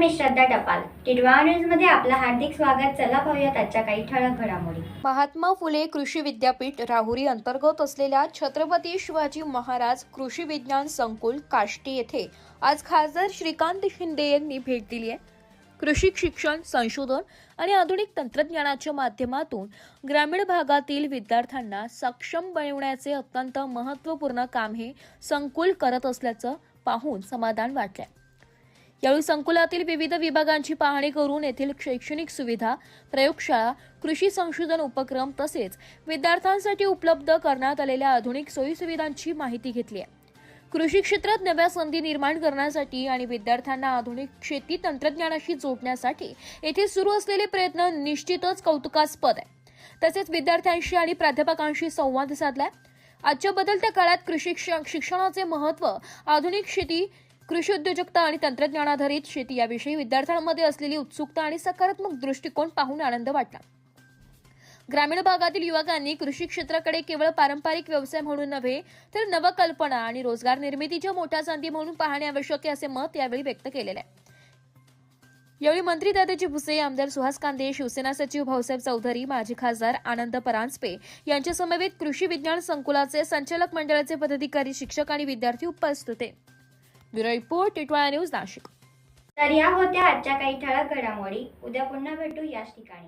मी श्रद्धा टपाल. टिडवा न्यूज मध्ये आपलं हार्दिक स्वागत. चला पाहूयात आजच्या काही ठळक घडामोडी. महात्मा फुले कृषी विद्यापीठ राहुरी अंतर्गत असलेल्या छत्रपती शिवाजी महाराज कृषी विज्ञान संकुल काष्टी येथे आज खासदार श्रीकांत शिंदे यांनी भेट दिली आहे. कृषी शिक्षण, संशोधन आणि आधुनिक तंत्रज्ञानाच्या माध्यमातून ग्रामीण भागातील विद्यार्थ्यांना सक्षम बनवण्याचे अत्यंत महत्त्वपूर्ण काम हे संकुल करत असल्याचं पाहून समाधान वाटले. यावेळी संकुलातील विविध विभागांची पाहणी करून येथील शैक्षणिक सुविधा, प्रयोगशाळा, कृषी संशोधन उपक्रम तसेच विद्यार्थ्यांसाठी उपलब्ध करण्यात आलेल्या आधुनिक सोयीसुविधांची माहिती घेतली आहे. कृषी क्षेत्रात नव्या संधी निर्माण करण्यासाठी आणि विद्यार्थ्यांना आधुनिक शेती तंत्रज्ञानाशी जोडण्यासाठी येथे सुरू असलेले प्रयत्न निश्चितच कौतुकास्पद आहे. तसेच विद्यार्थ्यांशी आणि प्राध्यापकांशी संवाद साधलाय. आजच्या बदलत्या काळात कृषी शिक्षणाचे महत्त्व, आधुनिक शेती, कृषी उद्योजकता आणि तंत्रज्ञानाधारित शेती याविषयी विद्यार्थ्यांमध्ये असलेली उत्सुकता आणि सकारात्मक दृष्टिकोन पाहून आनंद वाटला. ग्रामीण भागातील युवकांनी कृषी क्षेत्राकडे केवळ पारंपरिक व्यवसाय म्हणून नव्हे तर नवकल्पना आणि रोजगार निर्मितीच्या मोठ्या संधी म्हणून पाहणे आवश्यक आहे असे मत यावेळी व्यक्त केलेले आहे. यावेळी मंत्री दादाजी भुसे, आमदार सुहास कांदे, शिवसेना सचिव भाऊसाहेब चौधरी, माजी खासदार आनंद परांजपे यांच्या समवेत कृषी विज्ञान संकुलाचे संचालक मंडळाचे पदाधिकारी, शिक्षक आणि विद्यार्थी उपस्थित होते. Bureau report, Titwala news, Nashik. तर या होत्या आजच्या काही ठळक घडामोडी. उद्या पुन्हा भेटू याच ठिकाणी.